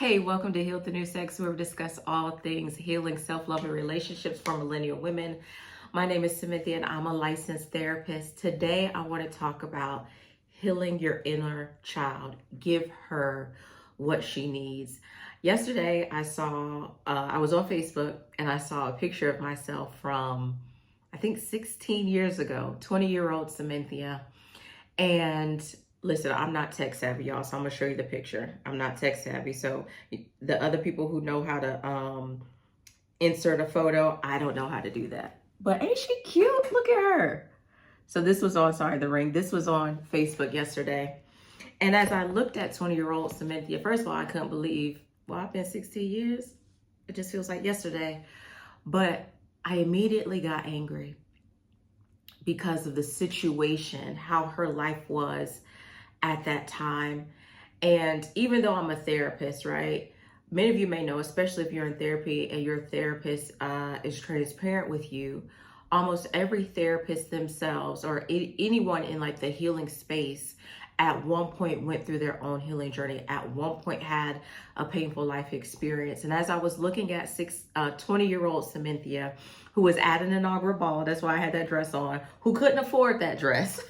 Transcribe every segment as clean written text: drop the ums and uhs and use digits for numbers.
Hey, welcome to Heal the New Sex, where we discuss all things healing, self-love, and relationships for millennial women. My name is Cynthia, and I'm a licensed therapist. Today, I want to talk about healing your inner child. Give her what she needs. Yesterday, I was on Facebook, and I saw a picture of myself from, I think, 16 years ago, 20-year-old Cynthia. And listen, I'm not tech savvy, y'all, so I'm gonna show you the picture. I'm not tech savvy. So the other people who know how to insert a photo, I don't know how to do that. But ain't she cute? Look at her. So this was on, sorry, the ring. This was on Facebook yesterday. And as I looked at 20-year-old Cynthia, first of all, I couldn't believe, well, I've been 16 years. It just feels like yesterday. But I immediately got angry because of the situation, how her life was at that time. And even though I'm a therapist, right? Many of you may know, especially if you're in therapy and your therapist is transparent with you, almost every therapist themselves or anyone in like the healing space at one point went through their own healing journey, at one point had a painful life experience. And as I was looking at 20-year-old Cynthia, who was at an inaugural ball, that's why I had that dress on, who couldn't afford that dress.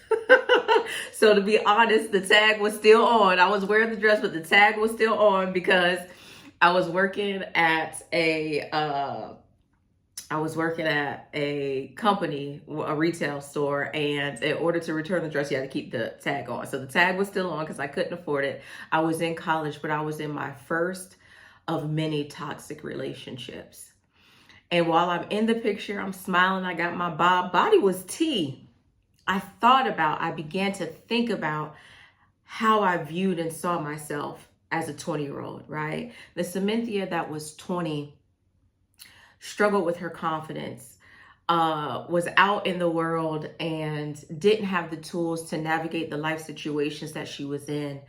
So to be honest, the tag was still on. I was wearing the dress, but the tag was still on because I was working at a company, a retail store, and in order to return the dress, you had to keep the tag on. So the tag was still on because I couldn't afford it. I was in college, but I was in my first of many toxic relationships. And while I'm in the picture, I'm smiling. I got my body was tea. I began to think about how I viewed and saw myself as a 20-year-old, right? The Cynthia that was 20 struggled with her confidence, was out in the world and didn't have the tools to navigate the life situations that she was in.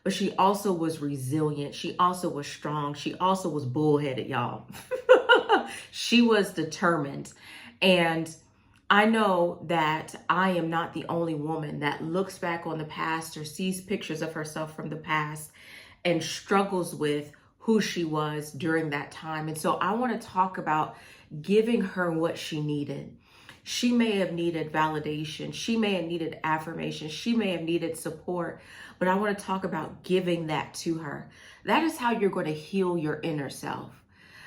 But she also was resilient. She also was strong. She also was bullheaded, y'all. She was determined. And I know that I am not the only woman that looks back on the past or sees pictures of herself from the past and struggles with who she was during that time. And so I want to talk about giving her what she needed. She may have needed validation. She may have needed affirmation. She may have needed support, but I want to talk about giving that to her. That is how you're going to heal your inner self.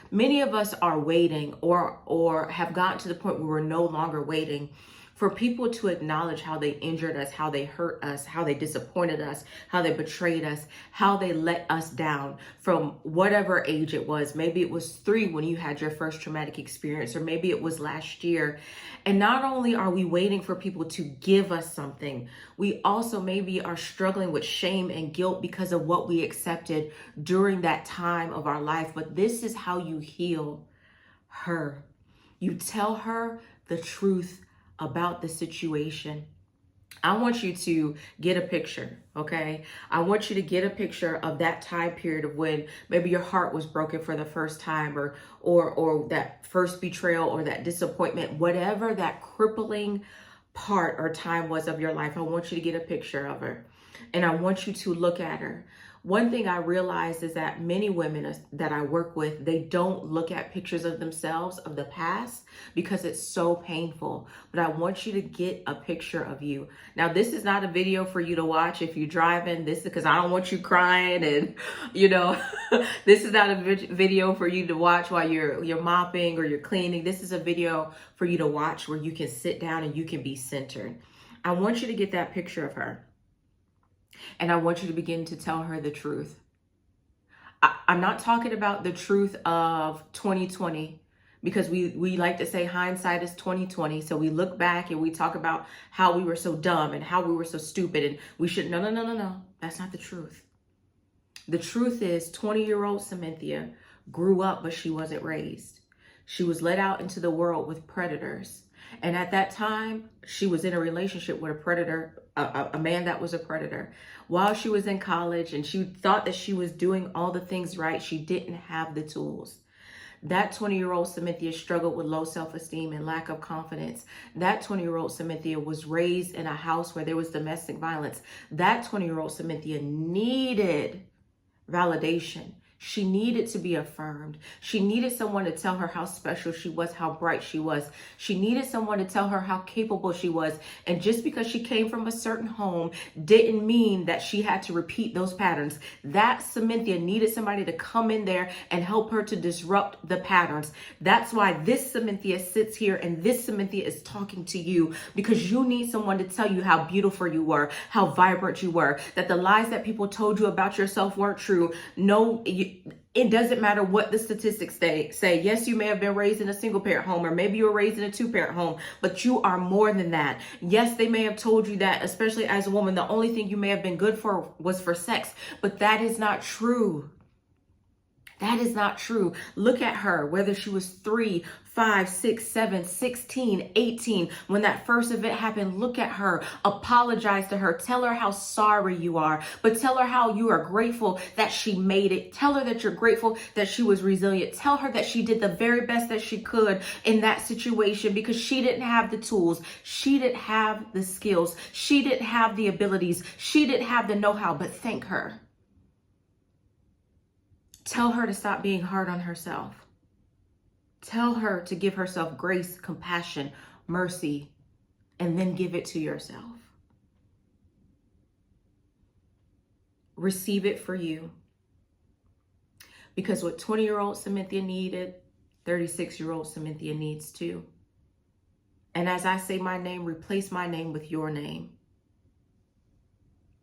Many of us are waiting or have gotten to the point where we're no longer waiting for people to acknowledge how they injured us, how they hurt us, how they disappointed us, how they betrayed us, how they let us down from whatever age it was. Maybe it was 3 when you had your first traumatic experience, or maybe it was last year. And not only are we waiting for people to give us something, we also maybe are struggling with shame and guilt because of what we accepted during that time of our life. But this is how you heal her. You tell her the truth about the situation. I want you to get a picture, okay? I want you to get a picture of that time period of when maybe your heart was broken for the first time, or that first betrayal or that disappointment, whatever that crippling part or time was of your life. I want you to get a picture of her, and I want you to look at her. One thing I realized is that many women that I work with, they don't look at pictures of themselves of the past because it's so painful. But I want you to get a picture of you. Now, this is not a video for you to watch if you're driving. This is because I don't want you crying and, this is not a video for you to watch while you're mopping or you're cleaning. This is a video for you to watch where you can sit down and you can be centered. I want you to get that picture of her. And I want you to begin to tell her the truth. I'm not talking about the truth of 2020, because we like to say hindsight is 2020. So we look back and we talk about how we were so dumb and how we were so stupid and we should, no. That's not the truth. The truth is 20-year-old Cynthia grew up, but she wasn't raised. She was let out into the world with predators. And at that time, she was in a relationship with a predator, a man that was a predator. While she was in college and she thought that she was doing all the things right, she didn't have the tools. That 20-year-old Cynthia struggled with low self-esteem and lack of confidence. That 20-year-old Cynthia was raised in a house where there was domestic violence. That 20-year-old Cynthia needed validation. She needed to be affirmed. She needed someone to tell her how special she was, how bright she was. She needed someone to tell her how capable she was. And just because she came from a certain home didn't mean that she had to repeat those patterns. That Cynthia needed somebody to come in there and help her to disrupt the patterns. That's why this Cynthia sits here and this Cynthia is talking to you, because you need someone to tell you how beautiful you were, how vibrant you were, that the lies that people told you about yourself weren't true. No, it doesn't matter what the statistics say. Yes, you may have been raised in a single parent home, or maybe you were raised in a 2-parent home, but you are more than that. Yes, they may have told you that, especially as a woman, the only thing you may have been good for was for sex, but that is not true. That is not true. Look at her, whether she was 3, 5, 6, 7, 16, 18, when that first event happened. Look at her, apologize to her, tell her how sorry you are, but tell her how you are grateful that she made it. Tell her that you're grateful that she was resilient. Tell her that she did the very best that she could in that situation, because she didn't have the tools. She didn't have the skills. She didn't have the abilities. She didn't have the know-how, but thank her. Tell her to stop being hard on herself. Tell her to give herself grace, compassion, mercy, and then give it to yourself. Receive it for you. Because what 20-year-old Cynthia needed, 36-year-old Cynthia needs too. And as I say my name, replace my name with your name.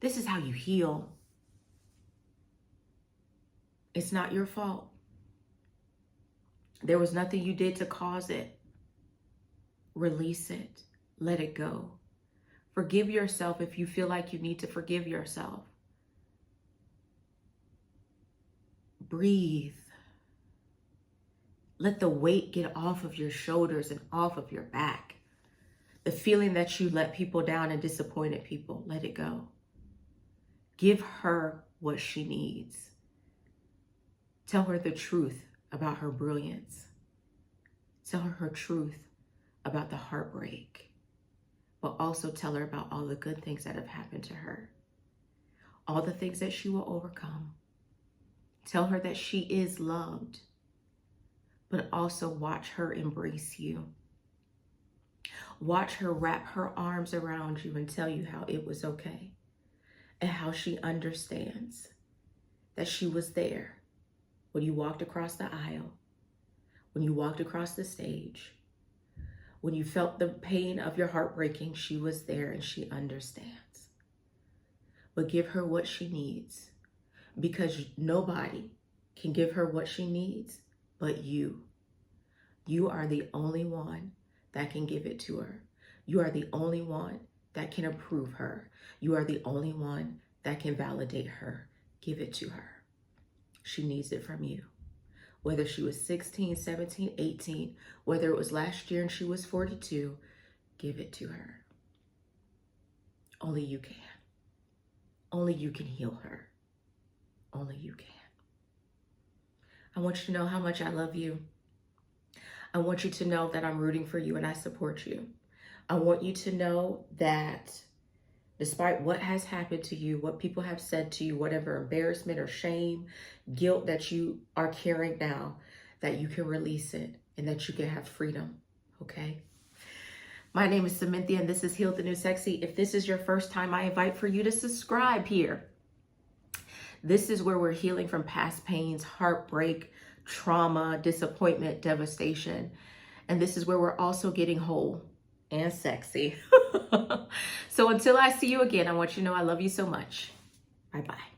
This is how you heal. It's not your fault. There was nothing you did to cause it. Release it. Let it go. Forgive yourself if you feel like you need to forgive yourself. Breathe. Let the weight get off of your shoulders and off of your back. The feeling that you let people down and disappointed people, let it go. Give her what she needs. Tell her the truth about her brilliance. Tell her truth about the heartbreak, but also tell her about all the good things that have happened to her, all the things that she will overcome. Tell her that she is loved, but also watch her embrace you. Watch her wrap her arms around you and tell you how it was okay, and how she understands that she was there when you walked across the aisle, when you walked across the stage, when you felt the pain of your heart breaking. She was there and she understands. But give her what she needs, because nobody can give her what she needs but you. You are the only one that can give it to her. You are the only one that can approve her. You are the only one that can validate her. Give it to her. She needs it from you. Whether she was 16, 17, 18, whether it was last year and she was 42, give it to her. Only you can. Only you can heal her. Only you can. I want you to know how much I love you. I want you to know that I'm rooting for you and I support you. I want you to know that despite what has happened to you, what people have said to you, whatever embarrassment or shame, guilt that you are carrying now, that you can release it and that you can have freedom, okay? My name is Cynthia and this is Heal the New Sexy. If this is your first time, I invite for you to subscribe here. This is where we're healing from past pains, heartbreak, trauma, disappointment, devastation. And this is where we're also getting whole and sexy. So until I see you again, I want you to know I love you so much. Bye-bye.